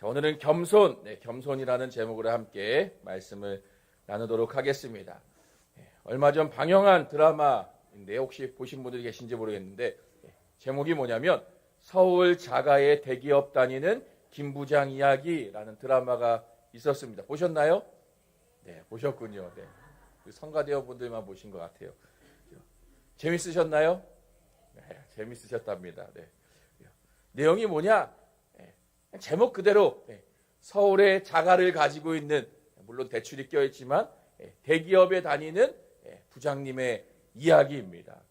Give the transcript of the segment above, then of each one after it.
자, 오늘은 겸손, 겸손이라는 제목으로 함께 말씀을 나누도록 하겠습니다. 얼마 전 방영한 드라마인데 혹시 보신 분들이 계신지 모르겠는데 제목이 뭐냐면 서울 자가의 대기업 다니는 김 부장 이야기라는 드라마가 있었습니다. 보셨나요? 네, 보셨군요. 네. 성가대원 분들만 보신 것 같아요. 재밌으셨나요? 네, 재밌으셨답니다. 네. 내용이 뭐냐? 제목 그대로 서울의 자가를 가지고 있는, 물론 대출이 껴있지만 대기업에 다니는 부장님의 이야기입니다.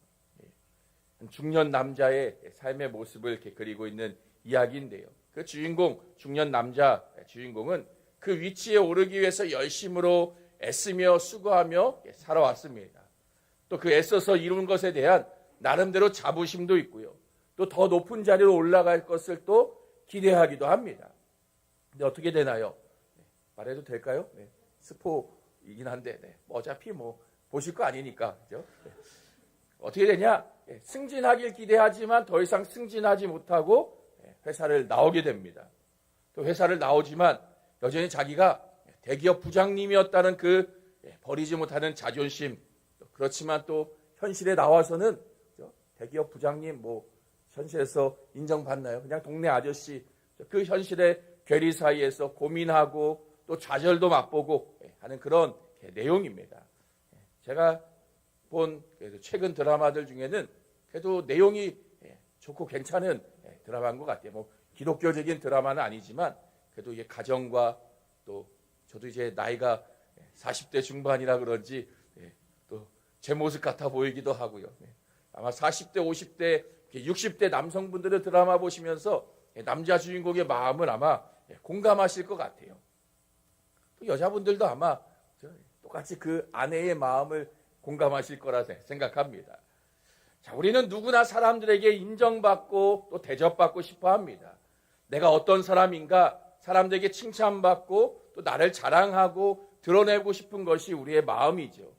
중년 남자의 삶의 모습을 이렇게 그리고 있는 이야기인데요. 그 주인공, 중년 남자 주인공은 그 위치에 오르기 위해서 열심으로 애쓰며 수고하며 살아왔습니다. 또 그 애써서 이룬 것에 대한 나름대로 자부심도 있고요. 또 더 높은 자리로 올라갈 것을 또 기대하기도 합니다. 근데 어떻게 되나요? 말해도 될까요? 스포이긴 한데 어차피 보실 거 아니니까, 그죠? 어떻게 되냐? 승진하길 기대하지만 더 이상 승진하지 못하고 회사를 나오게 됩니다. 또 회사를 나오지만 여전히 자기가 대기업 부장님이었다는 그 버리지 못하는 자존심, 그렇지만 또 현실에 나와서는 대기업 부장님 현실에서 인정받나요? 그냥 동네 아저씨, 그 현실의 괴리 사이에서 고민하고 또 좌절도 맛보고 하는 그런 내용입니다. 제가 본 최근 드라마들 중에는 그래도 내용이 좋고 괜찮은 드라마인 것 같아요. 기독교적인 드라마는 아니지만 그래도 이게 가정과 또 저도 이제 나이가 40대 중반이라 그런지 또 제 모습 같아 보이기도 하고요. 아마 40대, 50대, 60대 남성분들의 드라마 보시면서 남자 주인공의 마음을 아마 공감하실 것 같아요. 또 여자분들도 아마 똑같이 그 아내의 마음을 공감하실 거라 생각합니다. 자, 우리는 누구나 사람들에게 인정받고 또 대접받고 싶어 합니다. 내가 어떤 사람인가 사람들에게 칭찬받고 또 나를 자랑하고 드러내고 싶은 것이 우리의 마음이죠.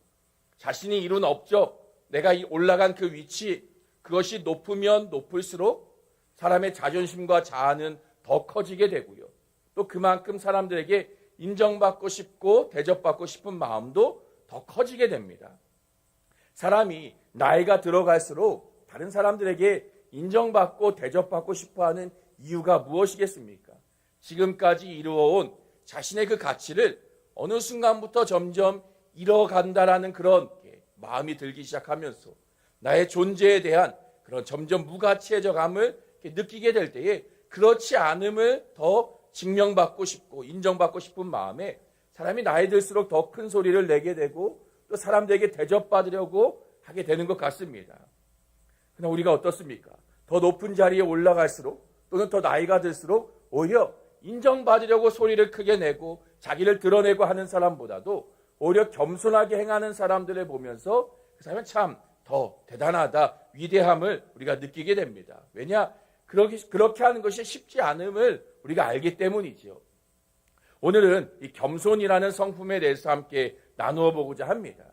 자신이 이룬 업적, 내가 올라간 그 위치, 그것이 높으면 높을수록 사람의 자존심과 자아는 더 커지게 되고요. 또 그만큼 사람들에게 인정받고 싶고 대접받고 싶은 마음도 더 커지게 됩니다. 사람이 나이가 들어갈수록 다른 사람들에게 인정받고 대접받고 싶어하는 이유가 무엇이겠습니까? 지금까지 이루어온 자신의 그 가치를 어느 순간부터 점점 잃어간다라는 그런 마음이 들기 시작하면서 나의 존재에 대한 그런 점점 무가치해져 감을 느끼게 될 때에 그렇지 않음을 더 증명받고 싶고 인정받고 싶은 마음에 사람이 나이 들수록 더 큰 소리를 내게 되고 또 사람들에게 대접받으려고 하게 되는 것 같습니다. 그러나 우리가 어떻습니까? 더 높은 자리에 올라갈수록 또는 더 나이가 들수록 오히려 인정받으려고 소리를 크게 내고 자기를 드러내고 하는 사람보다도 오히려 겸손하게 행하는 사람들을 보면서 그 사람은 참 더 대단하다, 위대함을 우리가 느끼게 됩니다. 왜냐? 그렇게 하는 것이 쉽지 않음을 우리가 알기 때문이죠. 오늘은 이 겸손이라는 성품에 대해서 함께 나누어 보고자 합니다.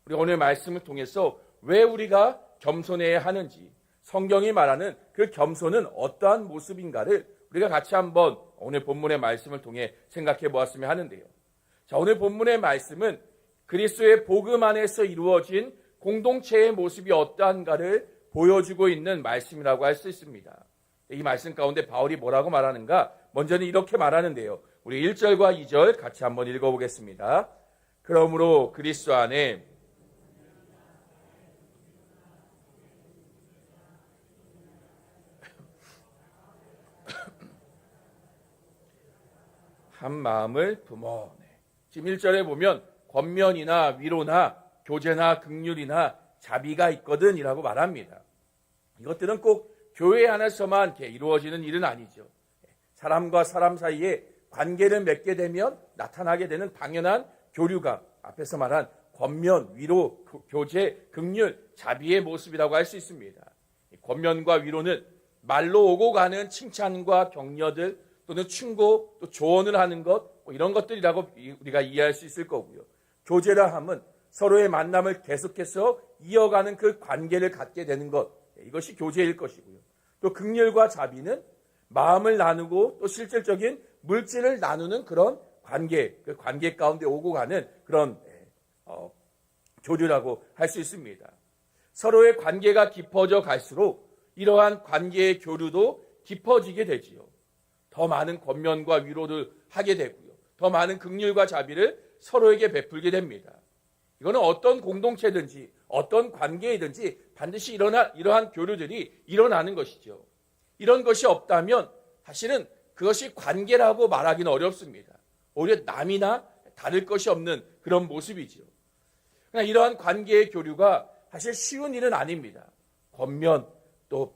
우리 오늘 말씀을 통해서 왜 우리가 겸손해야 하는지, 성경이 말하는 그 겸손은 어떠한 모습인가를 우리가 같이 한번 오늘 본문의 말씀을 통해 생각해 보았으면 하는데요. 자, 오늘 본문의 말씀은 그리스도의 복음 안에서 이루어진 공동체의 모습이 어떠한가를 보여주고 있는 말씀이라고 할 수 있습니다. 이 말씀 가운데 바울이 뭐라고 말하는가? 먼저는 이렇게 말하는데요. 우리 1절과 2절 같이 한번 읽어보겠습니다. 그러므로 그리스도 안에 한 마음을 품어. 지금 1절에 보면 권면이나 위로나 교제나 긍휼이나 자비가 있거든 이라고 말합니다. 이것들은 꼭 교회 안에서만 이렇게 이루어지는 일은 아니죠. 사람과 사람 사이에 관계를 맺게 되면 나타나게 되는 당연한 교류가 앞에서 말한 권면, 위로, 교제, 긍휼, 자비의 모습이라고 할 수 있습니다. 권면과 위로는 말로 오고 가는 칭찬과 격려들 또는 충고, 또 조언을 하는 것 이런 것들이라고 우리가 이해할 수 있을 거고요. 교제라 함은 서로의 만남을 계속해서 이어가는 그 관계를 갖게 되는 것, 이것이 교제일 것이고요. 또 긍휼과 자비는 마음을 나누고 또 실질적인 물질을 나누는 그런 관계, 그 관계 가운데 오고 가는 그런 교류라고 할 수 있습니다. 서로의 관계가 깊어져 갈수록 이러한 관계의 교류도 깊어지게 되지요. 더 많은 권면과 위로를 하게 되고요. 더 많은 긍휼과 자비를 서로에게 베풀게 됩니다. 이거는 어떤 공동체든지 어떤 관계이든지 반드시 이러한 교류들이 일어나는 것이죠. 이런 것이 없다면 사실은 그것이 관계라고 말하기는 어렵습니다. 오히려 남이나 다를 것이 없는 그런 모습이지요. 그러나 이러한 관계의 교류가 사실 쉬운 일은 아닙니다. 권면, 또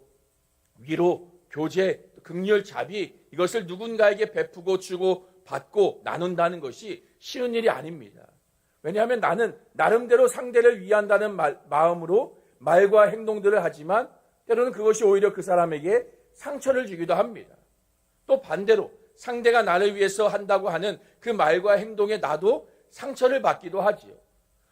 위로, 교제, 긍휼, 자비, 이것을 누군가에게 베푸고 주고 받고 나눈다는 것이 쉬운 일이 아닙니다. 왜냐하면 나는 나름대로 상대를 위한다는 마음으로 말과 행동들을 하지만 때로는 그것이 오히려 그 사람에게 상처를 주기도 합니다. 또 반대로 상대가 나를 위해서 한다고 하는 그 말과 행동에 나도 상처를 받기도 하지요.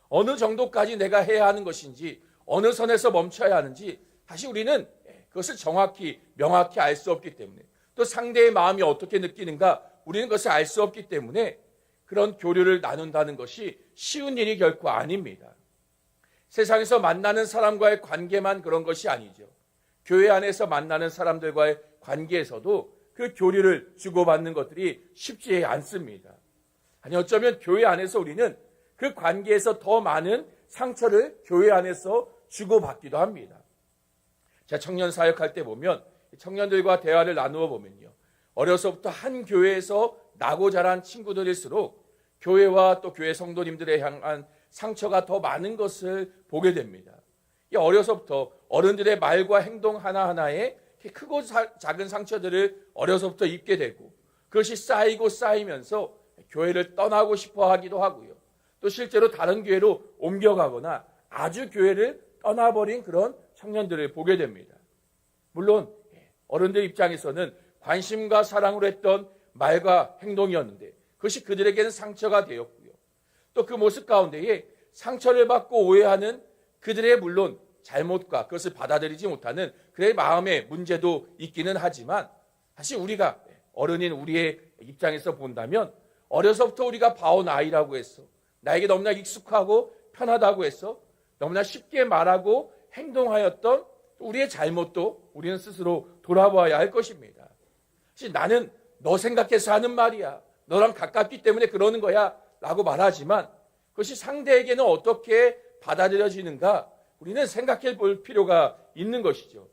어느 정도까지 내가 해야 하는 것인지, 어느 선에서 멈춰야 하는지 사실 우리는 그것을 정확히 명확히 알 수 없기 때문에, 또 상대의 마음이 어떻게 느끼는가 우리는 그것을 알 수 없기 때문에 그런 교류를 나눈다는 것이 쉬운 일이 결코 아닙니다. 세상에서 만나는 사람과의 관계만 그런 것이 아니죠. 교회 안에서 만나는 사람들과의 관계에서도 그 교류를 주고받는 것들이 쉽지 않습니다. 아니 어쩌면 교회 안에서 우리는 그 관계에서 더 많은 상처를 교회 안에서 주고받기도 합니다. 제가 청년 사역할 때 보면 청년들과 대화를 나누어 보면요, 어려서부터 한 교회에서 나고 자란 친구들일수록 교회와 또 교회 성도님들에 향한 상처가 더 많은 것을 보게 됩니다. 어려서부터 어른들의 말과 행동 하나하나에 크고 작은 상처들을 어려서부터 입게 되고 그것이 쌓이고 쌓이면서 교회를 떠나고 싶어 하기도 하고요. 또 실제로 다른 교회로 옮겨가거나 아주 교회를 떠나버린 그런 청년들을 보게 됩니다. 물론 어른들 입장에서는 관심과 사랑으로 했던 말과 행동이었는데 그것이 그들에게는 상처가 되었고요. 또 그 모습 가운데에 상처를 받고 오해하는 그들의 물론 잘못과 그것을 받아들이지 못하는 그의 마음의 문제도 있기는 하지만 사실 우리가 어른인 우리의 입장에서 본다면 어려서부터 우리가 봐온 아이라고 해서 나에게 너무나 익숙하고 편하다고 해서 너무나 쉽게 말하고 행동하였던 우리의 잘못도 우리는 스스로 돌아봐야 할 것입니다. 사실 나는 너 생각해서 하는 말이야. 너랑 가깝기 때문에 그러는 거야 라고 말하지만 그것이 상대에게는 어떻게 받아들여지는가 우리는 생각해 볼 필요가 있는 것이죠.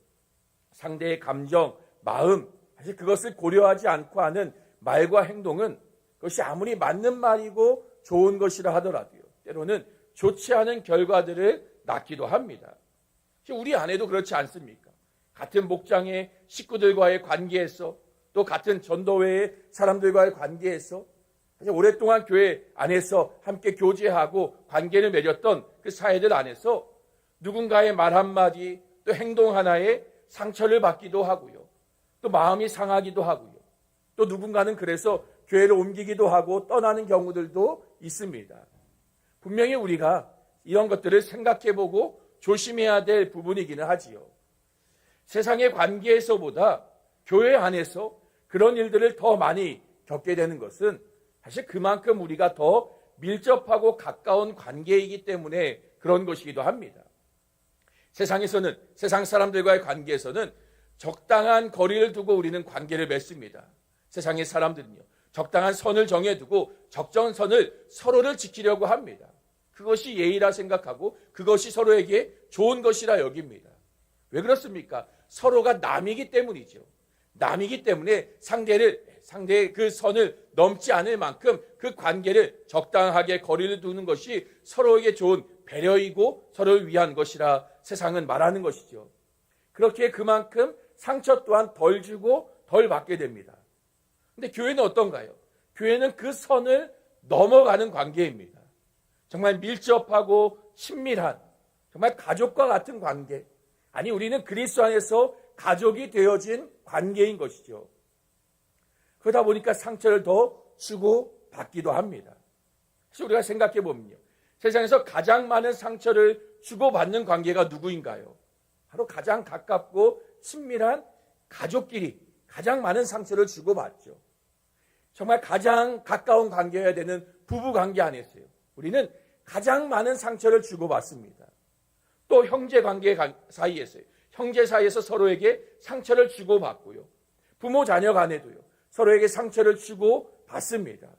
상대의 감정, 마음, 사실 그것을 고려하지 않고 하는 말과 행동은 그것이 아무리 맞는 말이고 좋은 것이라 하더라도요, 때로는 좋지 않은 결과들을 낳기도 합니다. 우리 안에도 그렇지 않습니까? 같은 목장의 식구들과의 관계에서 또 같은 전도회의 사람들과의 관계에서 사실 오랫동안 교회 안에서 함께 교제하고 관계를 맺었던 그 사회들 안에서 누군가의 말 한마디 또 행동 하나에 상처를 받기도 하고요. 또 마음이 상하기도 하고요. 또 누군가는 그래서 교회를 옮기기도 하고 떠나는 경우들도 있습니다. 분명히 우리가 이런 것들을 생각해보고 조심해야 될 부분이기는 하지요. 세상의 관계에서보다 교회 안에서 그런 일들을 더 많이 겪게 되는 것은 사실 그만큼 우리가 더 밀접하고 가까운 관계이기 때문에 그런 것이기도 합니다. 세상에서는, 세상 사람들과의 관계에서는 적당한 거리를 두고 우리는 관계를 맺습니다. 세상의 사람들은요, 적당한 선을 정해두고 적정선을 서로를 지키려고 합니다. 그것이 예의라 생각하고 그것이 서로에게 좋은 것이라 여깁니다. 왜 그렇습니까? 서로가 남이기 때문이죠. 남이기 때문에 상대의 그 선을 넘지 않을 만큼 그 관계를 적당하게 거리를 두는 것이 서로에게 좋은 배려이고 서로를 위한 것이라 세상은 말하는 것이죠. 그렇게 그만큼 상처 또한 덜 주고 덜 받게 됩니다. 근데 교회는 어떤가요? 교회는 그 선을 넘어가는 관계입니다. 정말 밀접하고 친밀한, 정말 가족과 같은 관계. 아니, 우리는 그리스도 안에서 가족이 되어진 관계인 것이죠. 그러다 보니까 상처를 더 주고 받기도 합니다. 그래서 우리가 생각해 보면요, 세상에서 가장 많은 상처를 주고받는 관계가 누구인가요? 바로 가장 가깝고 친밀한 가족끼리 가장 많은 상처를 주고받죠. 정말 가장 가까운 관계여야 되는 부부 관계 안에서요, 우리는 가장 많은 상처를 주고받습니다. 또 형제 관계 사이에서요, 형제 사이에서 서로에게 상처를 주고받고요, 부모 자녀 간에도요, 서로에게 상처를 주고받습니다.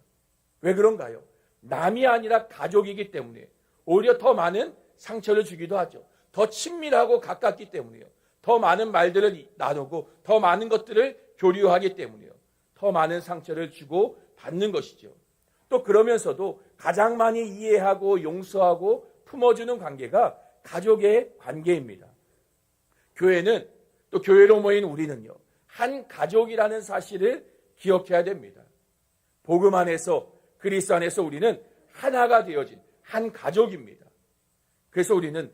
왜 그런가요? 남이 아니라 가족이기 때문에 오히려 더 많은 상처를 주기도 하죠. 더 친밀하고 가깝기 때문에요. 더 많은 말들을 나누고 더 많은 것들을 교류하기 때문에요. 더 많은 상처를 주고 받는 것이죠. 또 그러면서도 가장 많이 이해하고 용서하고 품어주는 관계가 가족의 관계입니다. 교회는, 또 교회로 모인 우리는요, 한 가족이라는 사실을 기억해야 됩니다. 복음 안에서, 그리스도 안에서 우리는 하나가 되어진 한 가족입니다. 그래서 우리는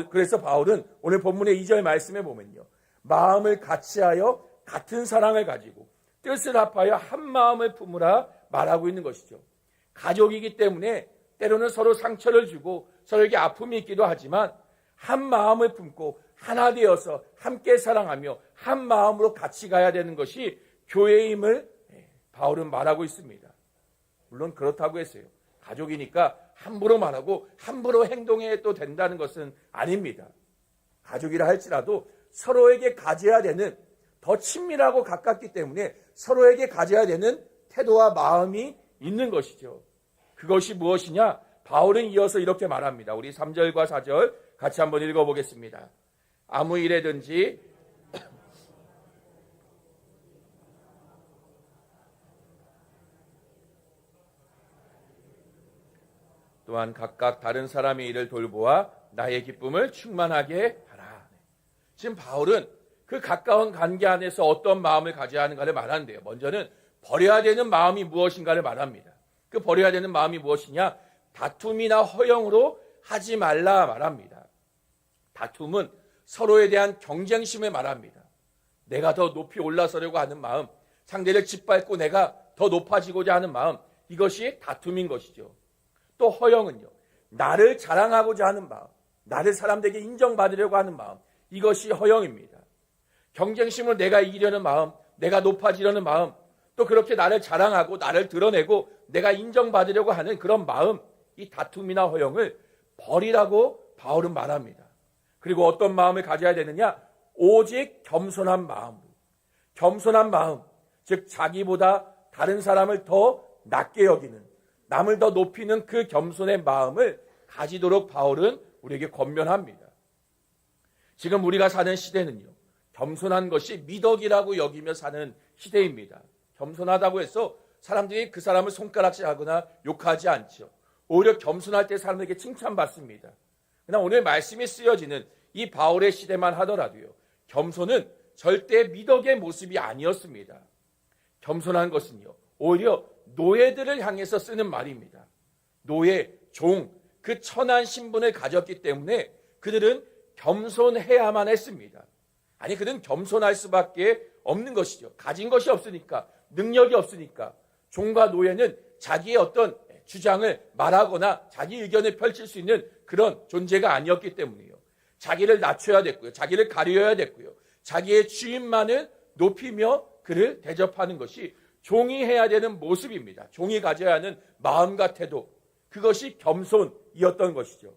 그래서 바울은 오늘 본문의 2절 말씀에 보면요, 마음을 같이하여 같은 사랑을 가지고 뜻을 합하여 한 마음을 품으라 말하고 있는 것이죠. 가족이기 때문에 때로는 서로 상처를 주고 서로에게 아픔이 있기도 하지만 한 마음을 품고 하나 되어서 함께 사랑하며 한 마음으로 같이 가야 되는 것이 교회임을 바울은 말하고 있습니다. 물론 그렇다고 했어요, 가족이니까 함부로 말하고 함부로 행동해도 된다는 것은 아닙니다. 가족이라 할지라도 서로에게 가져야 되는, 더 친밀하고 가깝기 때문에 서로에게 가져야 되는 태도와 마음이 있는 것이죠. 그것이 무엇이냐? 바울은 이어서 이렇게 말합니다. 우리 3절과 4절 같이 한번 읽어보겠습니다. 아무 일에든지 또한 각각 다른 사람의 일을 돌보아 나의 기쁨을 충만하게 하라. 지금 바울은 그 가까운 관계 안에서 어떤 마음을 가져야 하는가를 말하는데요. 먼저는 버려야 되는 마음이 무엇인가를 말합니다. 그 버려야 되는 마음이 무엇이냐? 다툼이나 허영으로 하지 말라 말합니다. 다툼은 서로에 대한 경쟁심을 말합니다. 내가 더 높이 올라서려고 하는 마음, 상대를 짓밟고 내가 더 높아지고자 하는 마음, 이것이 다툼인 것이죠. 또 허영은요, 나를 자랑하고자 하는 마음, 나를 사람들에게 인정받으려고 하는 마음, 이것이 허영입니다. 경쟁심으로 내가 이기려는 마음, 내가 높아지려는 마음, 또 그렇게 나를 자랑하고 나를 드러내고 내가 인정받으려고 하는 그런 마음, 이 다툼이나 허영을 버리라고 바울은 말합니다. 그리고 어떤 마음을 가져야 되느냐? 오직 겸손한 마음. 겸손한 마음, 즉 자기보다 다른 사람을 더 낮게 여기는, 남을 더 높이는 그 겸손의 마음을 가지도록 바울은 우리에게 권면합니다. 지금 우리가 사는 시대는요, 겸손한 것이 미덕이라고 여기며 사는 시대입니다. 겸손하다고 해서 사람들이 그 사람을 손가락질하거나 욕하지 않죠. 오히려 겸손할 때 사람들에게 칭찬받습니다. 그러나 오늘 말씀이 쓰여지는 이 바울의 시대만 하더라도요, 겸손은 절대 미덕의 모습이 아니었습니다. 겸손한 것은요, 오히려 노예들을 향해서 쓰는 말입니다. 노예, 종, 그 천한 신분을 가졌기 때문에 그들은 겸손해야만 했습니다. 아니, 그들은 겸손할 수밖에 없는 것이죠. 가진 것이 없으니까, 능력이 없으니까. 종과 노예는 자기의 어떤 주장을 말하거나 자기 의견을 펼칠 수 있는 그런 존재가 아니었기 때문이에요. 자기를 낮춰야 됐고요, 자기를 가려야 됐고요, 자기의 주인만을 높이며 그를 대접하는 것이 종이 해야 되는 모습입니다. 종이 가져야 하는 마음과 태도, 그것이 겸손이었던 것이죠.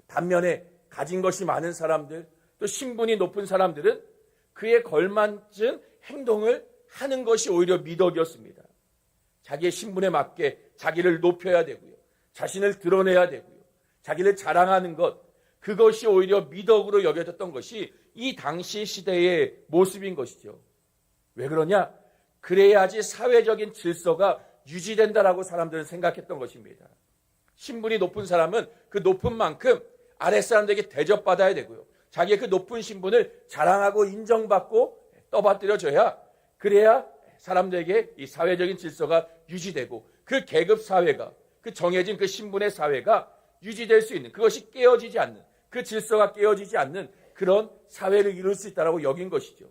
반면에 가진 것이 많은 사람들, 또 신분이 높은 사람들은 그에 걸맞은 행동을 하는 것이 오히려 미덕이었습니다. 자기의 신분에 맞게 자기를 높여야 되고요, 자신을 드러내야 되고요, 자기를 자랑하는 것, 그것이 오히려 미덕으로 여겨졌던 것이 이 당시 시대의 모습인 것이죠. 왜 그러냐? 그래야지 사회적인 질서가 유지된다라고 사람들은 생각했던 것입니다. 신분이 높은 사람은 그 높은 만큼 아랫사람들에게 대접받아야 되고요, 자기의 그 높은 신분을 자랑하고 인정받고 떠받들여져야, 그래야 사람들에게 이 사회적인 질서가 유지되고 그 계급 사회가, 그 정해진 그 신분의 사회가 유지될 수 있는, 그것이 깨어지지 않는, 그 질서가 깨어지지 않는 그런 사회를 이룰 수 있다라고 여긴 것이죠.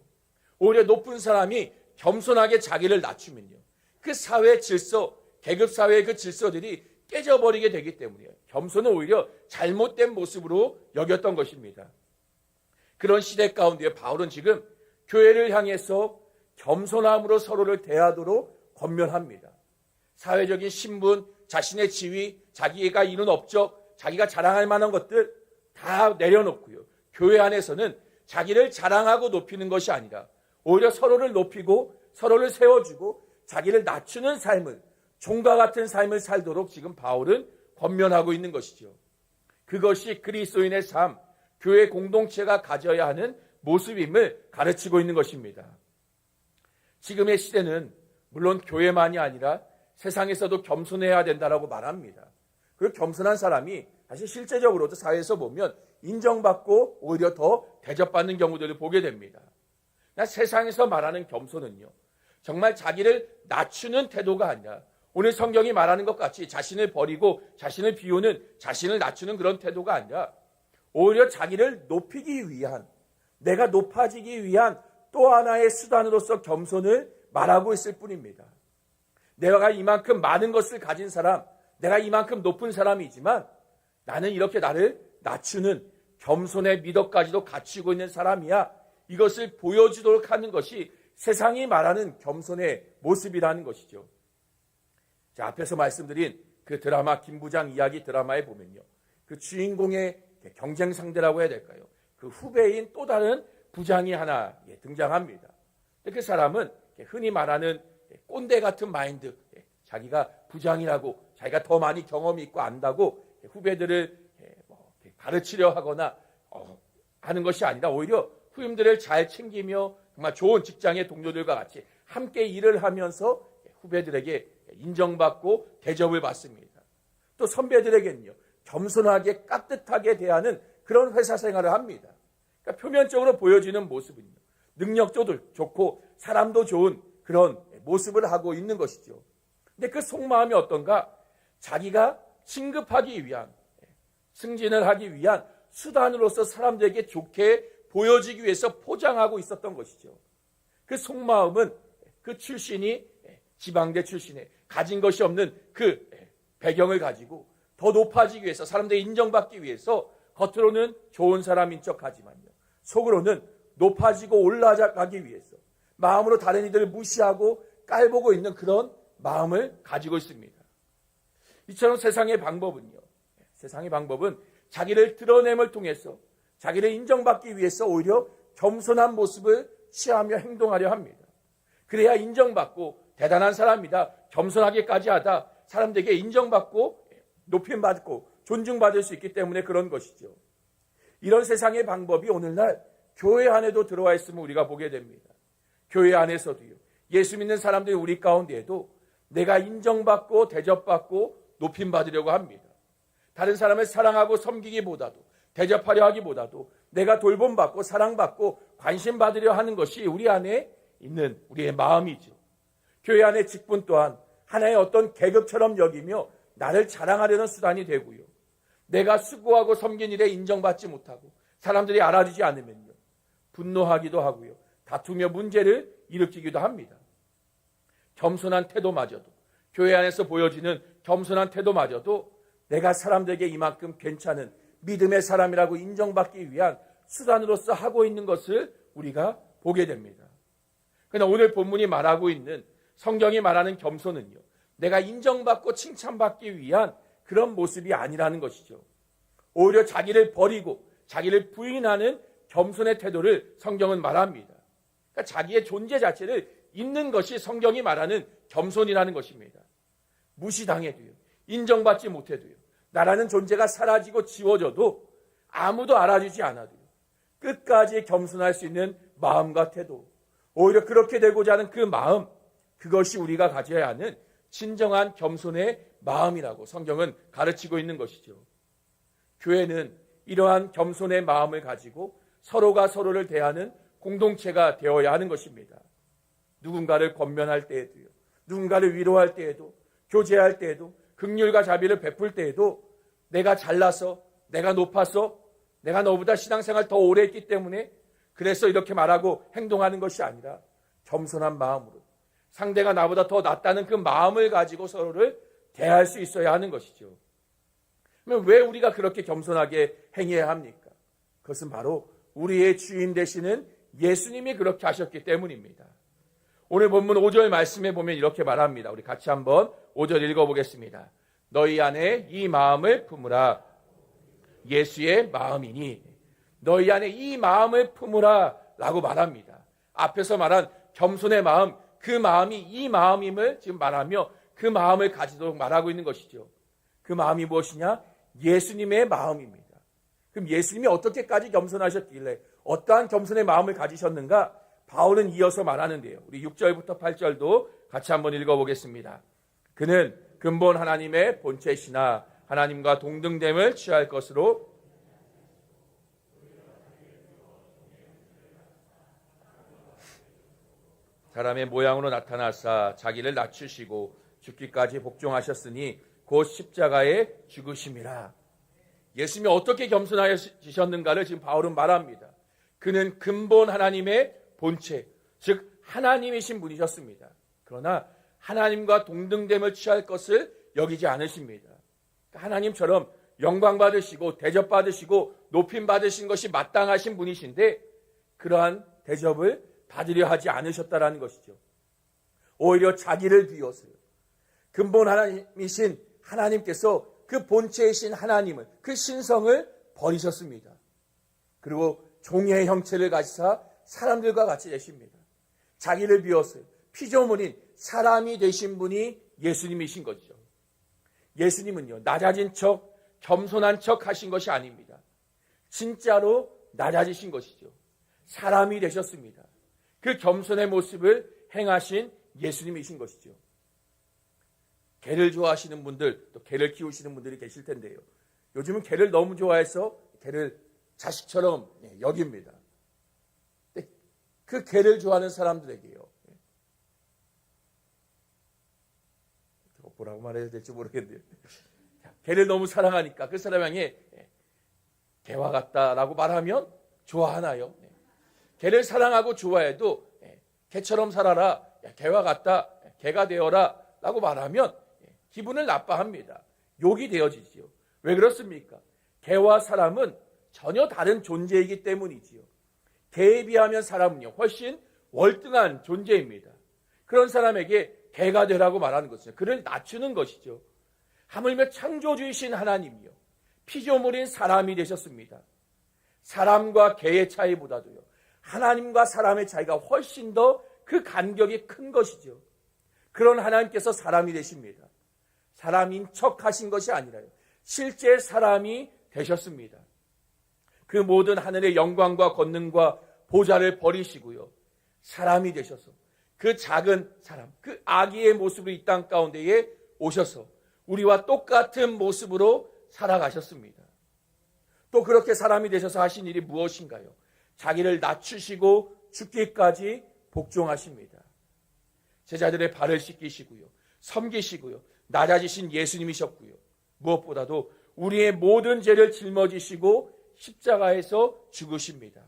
오히려 높은 사람이 겸손하게 자기를 낮추면요, 그 사회 질서, 계급 사회의 그 질서들이 깨져버리게 되기 때문이에요. 겸손은 오히려 잘못된 모습으로 여겼던 것입니다. 그런 시대 가운데 바울은 지금 교회를 향해서 겸손함으로 서로를 대하도록 권면합니다. 사회적인 신분, 자신의 지위, 자기가 이룬 업적, 자기가 자랑할 만한 것들 다 내려놓고요. 교회 안에서는 자기를 자랑하고 높이는 것이 아니라 오히려 서로를 높이고 서로를 세워주고 자기를 낮추는 삶을, 종과 같은 삶을 살도록 지금 바울은 권면하고 있는 것이죠. 그것이 그리스도인의 삶, 교회 공동체가 가져야 하는 모습임을 가르치고 있는 것입니다. 지금의 시대는 물론 교회만이 아니라 세상에서도 겸손해야 된다라고 말합니다. 그 겸손한 사람이 사실 실제적으로도 사회에서 보면 인정받고 오히려 더 대접받는 경우들을 보게 됩니다. 세상에서 말하는 겸손은요, 정말 자기를 낮추는 태도가 아니라 오늘 성경이 말하는 것 같이 자신을 버리고 자신을 비우는, 자신을 낮추는 그런 태도가 아니라 오히려 자기를 높이기 위한, 내가 높아지기 위한 또 하나의 수단으로서 겸손을 말하고 있을 뿐입니다. 내가 이만큼 많은 것을 가진 사람, 내가 이만큼 높은 사람이지만 나는 이렇게 나를 낮추는 겸손의 미덕까지도 갖추고 있는 사람이야. 이것을 보여주도록 하는 것이 세상이 말하는 겸손의 모습이라는 것이죠. 자, 앞에서 말씀드린 그 드라마 김부장 이야기 드라마에 보면요, 그 주인공의 경쟁 상대라고 해야 될까요? 그 후배인 또 다른 부장이 하나 등장합니다. 그 사람은 흔히 말하는 꼰대 같은 마인드, 자기가 부장이라고 자기가 더 많이 경험이 있고 안다고 후배들을 가르치려 하거나 하는 것이 아니라 오히려 후임들을 잘 챙기며 정말 좋은 직장의 동료들과 같이 함께 일을 하면서 후배들에게 인정받고 대접을 받습니다. 또 선배들에게는요, 겸손하게 깍듯하게 대하는 그런 회사 생활을 합니다. 그러니까 표면적으로 보여지는 모습은요, 능력도 좋고 사람도 좋은 그런 모습을 하고 있는 것이죠. 근데 그 속마음이 어떤가? 자기가 진급하기 위한, 승진을 하기 위한 수단으로서 사람들에게 좋게 보여지기 위해서 포장하고 있었던 것이죠. 그 속마음은 그 출신이 지방대 출신에 가진 것이 없는 그 배경을 가지고 더 높아지기 위해서, 사람들이 인정받기 위해서 겉으로는 좋은 사람인 척하지만요, 속으로는 높아지고 올라가기 위해서 마음으로 다른 이들을 무시하고 깔보고 있는 그런 마음을 가지고 있습니다. 이처럼 세상의 방법은 자기를 드러냄을 통해서 자기를 인정받기 위해서 오히려 겸손한 모습을 취하며 행동하려 합니다. 그래야 인정받고 대단한 사람이다, 겸손하게까지 하다, 사람들에게 인정받고 높임받고 존중받을 수 있기 때문에 그런 것이죠. 이런 세상의 방법이 오늘날 교회 안에도 들어와 있음을 우리가 보게 됩니다. 교회 안에서도요, 예수 믿는 사람들이 우리 가운데에도 내가 인정받고 대접받고 높임받으려고 합니다. 다른 사람을 사랑하고 섬기기보다도, 대접하려 하기보다도 내가 돌봄받고 사랑받고 관심받으려 하는 것이 우리 안에 있는 우리의 마음이죠. 교회 안의 직분 또한 하나의 어떤 계급처럼 여기며 나를 자랑하려는 수단이 되고요, 내가 수고하고 섬긴 일에 인정받지 못하고 사람들이 알아주지 않으면요, 분노하기도 하고요, 다투며 문제를 일으키기도 합니다. 겸손한 태도마저도, 교회 안에서 보여지는 겸손한 태도마저도 내가 사람들에게 이만큼 괜찮은 믿음의 사람이라고 인정받기 위한 수단으로서 하고 있는 것을 우리가 보게 됩니다. 그러나 오늘 본문이 말하고 있는, 성경이 말하는 겸손은요, 내가 인정받고 칭찬받기 위한 그런 모습이 아니라는 것이죠. 오히려 자기를 버리고 자기를 부인하는 겸손의 태도를 성경은 말합니다. 그러니까 자기의 존재 자체를 잊는 것이 성경이 말하는 겸손이라는 것입니다. 무시당해도요, 인정받지 못해도요, 나라는 존재가 사라지고 지워져도 아무도 알아주지 않아도요, 끝까지 겸손할 수 있는 마음과 태도, 오히려 그렇게 되고자 하는 그 마음, 그것이 우리가 가져야 하는 진정한 겸손의 마음이라고 성경은 가르치고 있는 것이죠. 교회는 이러한 겸손의 마음을 가지고 서로가 서로를 대하는 공동체가 되어야 하는 것입니다. 누군가를 권면할 때에도요, 누군가를 위로할 때에도, 교제할 때에도, 긍휼과 자비를 베풀 때에도 내가 잘나서, 내가 높아서, 내가 너보다 신앙생활 더 오래 했기 때문에 그래서 이렇게 말하고 행동하는 것이 아니라 겸손한 마음으로 상대가 나보다 더 낫다는 그 마음을 가지고 서로를 대할 수 있어야 하는 것이죠. 그러면 왜 우리가 그렇게 겸손하게 행해야 합니까? 그것은 바로 우리의 주인 되시는 예수님이 그렇게 하셨기 때문입니다. 오늘 본문 5절 말씀에 보면 이렇게 말합니다. 우리 같이 한번 5절 읽어보겠습니다. 너희 안에 이 마음을 품으라. 예수의 마음이니. 너희 안에 이 마음을 품으라 라고 말합니다. 앞에서 말한 겸손의 마음, 그 마음이 이 마음임을 지금 말하며 그 마음을 가지도록 말하고 있는 것이죠. 그 마음이 무엇이냐? 예수님의 마음입니다. 그럼 예수님이 어떻게까지 겸손하셨길래 어떠한 겸손의 마음을 가지셨는가? 바울은 이어서 말하는데요. 우리 6절부터 8절도 같이 한번 읽어보겠습니다. 그는 근본 하나님의 본체시나 하나님과 동등됨을 취할 것으로 사람의 모양으로 나타나사 자기를 낮추시고 죽기까지 복종하셨으니 곧 십자가에 죽으심이라. 예수님이 어떻게 겸손하셨는가를 지금 바울은 말합니다. 그는 근본 하나님의 본체, 즉 하나님이신 분이셨습니다. 그러나 하나님과 동등됨을 취할 것을 여기지 않으십니다. 하나님처럼 영광 받으시고 대접 받으시고 높임 받으신 것이 마땅하신 분이신데 그러한 대접을 받으려 하지 않으셨다라는 것이죠. 오히려 자기를 비워서요. 근본 하나님이신 하나님께서 그 본체이신 하나님을, 그 신성을 버리셨습니다. 그리고 종의 형체를 가지사 사람들과 같이 되십니다. 자기를 비웠어요. 피조물인 사람이 되신 분이 예수님이신 거죠. 예수님은요, 낮아진 척, 겸손한 척 하신 것이 아닙니다. 진짜로 낮아지신 것이죠. 사람이 되셨습니다. 그 겸손의 모습을 행하신 예수님이신 것이죠. 개를 좋아하시는 분들, 또 개를 키우시는 분들이 계실 텐데요. 요즘은 개를 너무 좋아해서 개를 자식처럼 여깁니다. 그 개를 좋아하는 사람들에게요. 뭐라고 말해야 될지 모르겠네요. 개를 너무 사랑하니까 그 사람에게 개와 같다라고 말하면 좋아하나요? 개를 사랑하고 좋아해도 개처럼 살아라, 개와 같다, 개가 되어라 라고 말하면 기분을 나빠합니다. 욕이 되어지지요. 왜 그렇습니까? 개와 사람은 전혀 다른 존재이기 때문이지요. 개에 비하면 사람은요, 훨씬 월등한 존재입니다. 그런 사람에게 개가 되라고 말하는 것이죠. 그를 낮추는 것이죠. 하물며 창조주이신 하나님이요, 피조물인 사람이 되셨습니다. 사람과 개의 차이보다도요, 하나님과 사람의 차이가 훨씬 더 그 간격이 큰 것이죠. 그런 하나님께서 사람이 되십니다. 사람인 척 하신 것이 아니라요, 실제 사람이 되셨습니다. 그 모든 하늘의 영광과 권능과 보좌를 버리시고요, 사람이 되셔서 그 작은 사람, 그 아기의 모습으로 이 땅 가운데에 오셔서 우리와 똑같은 모습으로 살아가셨습니다. 또 그렇게 사람이 되셔서 하신 일이 무엇인가요? 자기를 낮추시고 죽기까지 복종하십니다. 제자들의 발을 씻기시고요, 섬기시고요, 낮아지신 예수님이셨고요, 무엇보다도 우리의 모든 죄를 짊어지시고 십자가에서 죽으십니다.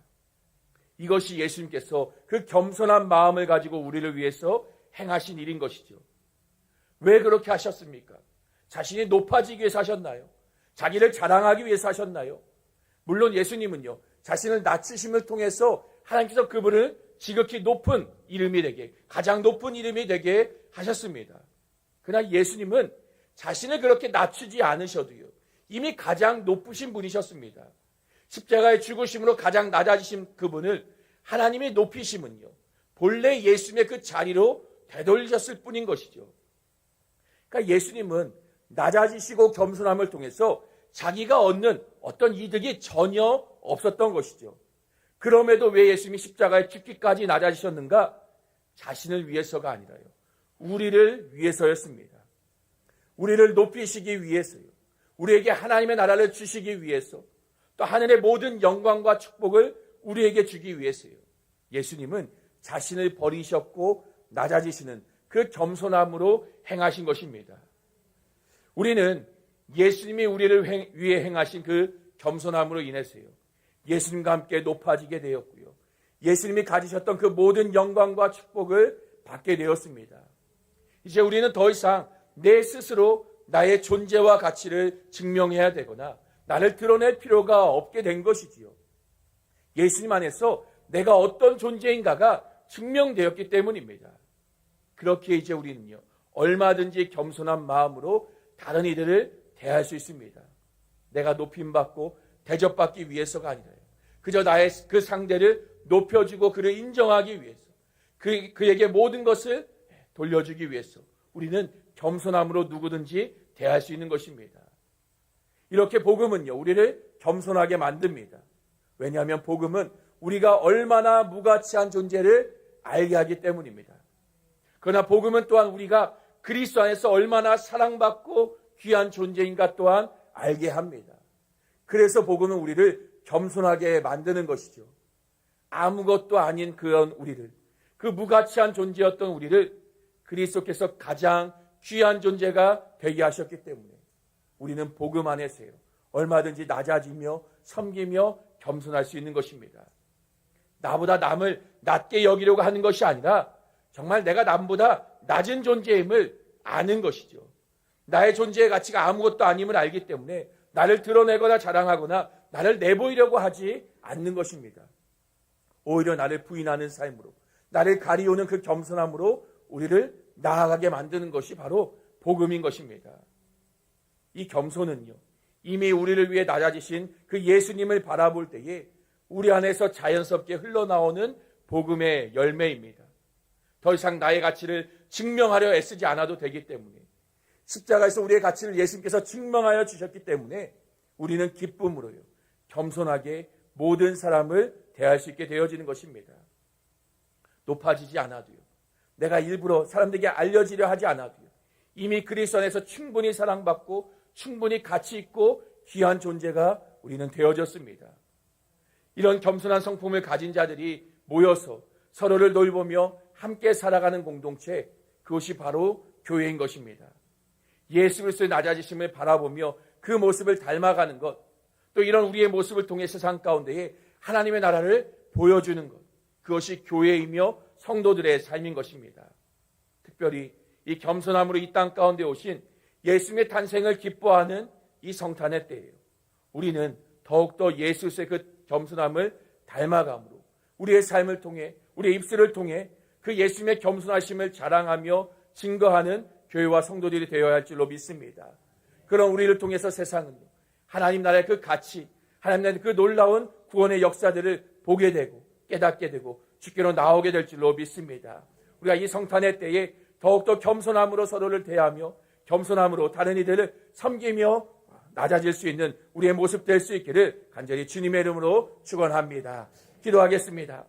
이것이 예수님께서 그 겸손한 마음을 가지고 우리를 위해서 행하신 일인 것이죠. 왜 그렇게 하셨습니까? 자신이 높아지기 위해서 하셨나요? 자기를 자랑하기 위해서 하셨나요? 물론 예수님은요, 자신을 낮추심을 통해서 하나님께서 그분을 지극히 높은 이름이 되게, 가장 높은 이름이 되게 하셨습니다. 그러나 예수님은 자신을 그렇게 낮추지 않으셔도요, 이미 가장 높으신 분이셨습니다. 십자가의 죽으심으로 가장 낮아지신 그분을 하나님이 높이심은요, 본래 예수님의 그 자리로 되돌리셨을 뿐인 것이죠. 그러니까 예수님은 낮아지시고 겸손함을 통해서 자기가 얻는 어떤 이득이 전혀 없었던 것이죠. 그럼에도 왜 예수님이 십자가에 죽기까지 낮아지셨는가? 자신을 위해서가 아니라요, 우리를 위해서였습니다. 우리를 높이시기 위해서요, 우리에게 하나님의 나라를 주시기 위해서, 또 하늘의 모든 영광과 축복을 우리에게 주기 위해서요. 예수님은 자신을 버리셨고 낮아지시는 그 겸손함으로 행하신 것입니다. 우리는 예수님이 우리를 위해 행하신 그 겸손함으로 인해서요, 예수님과 함께 높아지게 되었고요, 예수님이 가지셨던 그 모든 영광과 축복을 받게 되었습니다. 이제 우리는 더 이상 내 스스로 나의 존재와 가치를 증명해야 되거나 나를 드러낼 필요가 없게 된 것이지요. 예수님 안에서 내가 어떤 존재인가가 증명되었기 때문입니다. 그렇게 이제 우리는요, 얼마든지 겸손한 마음으로 다른 이들을 대할 수 있습니다. 내가 높임받고 대접받기 위해서가 아니라요, 그저 나의 그 상대를 높여주고 그를 인정하기 위해서, 그에게 모든 것을 돌려주기 위해서 우리는 겸손함으로 누구든지 대할 수 있는 것입니다. 이렇게 복음은요, 우리를 겸손하게 만듭니다. 왜냐하면 복음은 우리가 얼마나 무가치한 존재를 알게 하기 때문입니다. 그러나 복음은 또한 우리가 그리스도 안에서 얼마나 사랑받고 귀한 존재인가 또한 알게 합니다. 그래서 복음은 우리를 겸손하게 만드는 것이죠. 아무것도 아닌 그런 우리를, 그 무가치한 존재였던 우리를 그리스도께서 가장 귀한 존재가 되게 하셨기 때문에 우리는 복음 안에서요, 얼마든지 낮아지며 섬기며 겸손할 수 있는 것입니다. 나보다 남을 낮게 여기려고 하는 것이 아니라 정말 내가 남보다 낮은 존재임을 아는 것이죠. 나의 존재의 가치가 아무것도 아님을 알기 때문에 나를 드러내거나 자랑하거나 나를 내보이려고 하지 않는 것입니다. 오히려 나를 부인하는 삶으로, 나를 가리우는 그 겸손함으로 우리를 나아가게 만드는 것이 바로 복음인 것입니다. 이 겸손은요, 이미 우리를 위해 낮아지신 그 예수님을 바라볼 때에 우리 안에서 자연스럽게 흘러나오는 복음의 열매입니다. 더 이상 나의 가치를 증명하려 애쓰지 않아도 되기 때문에, 십자가에서 우리의 가치를 예수님께서 증명하여 주셨기 때문에 우리는 기쁨으로요, 겸손하게 모든 사람을 대할 수 있게 되어지는 것입니다. 높아지지 않아도요, 내가 일부러 사람들에게 알려지려 하지 않아도요, 이미 그리스도 안에서 충분히 사랑받고 충분히 가치 있고 귀한 존재가 우리는 되어졌습니다. 이런 겸손한 성품을 가진 자들이 모여서 서로를 돌보며 함께 살아가는 공동체, 그것이 바로 교회인 것입니다. 예수 그리스도의 낮아지심을 바라보며 그 모습을 닮아가는 것, 또 이런 우리의 모습을 통해 세상 가운데에 하나님의 나라를 보여주는 것, 그것이 교회이며 성도들의 삶인 것입니다. 특별히 이 겸손함으로 이 땅 가운데 오신 예수님의 탄생을 기뻐하는 이 성탄의 때예요. 우리는 더욱더 예수의 그 겸손함을 닮아감으로 우리의 삶을 통해, 우리의 입술을 통해 그 예수님의 겸손하심을 자랑하며 증거하는 교회와 성도들이 되어야 할 줄로 믿습니다. 그런 우리를 통해서 세상은 하나님 나라의 그 가치, 하나님 나라의 그 놀라운 구원의 역사들을 보게 되고 깨닫게 되고 주께로 나오게 될 줄로 믿습니다. 우리가 이 성탄의 때에 더욱더 겸손함으로 서로를 대하며 겸손함으로 다른 이들을 섬기며 낮아질 수 있는 우리의 모습 될 수 있기를 간절히 주님의 이름으로 축원합니다. 기도하겠습니다.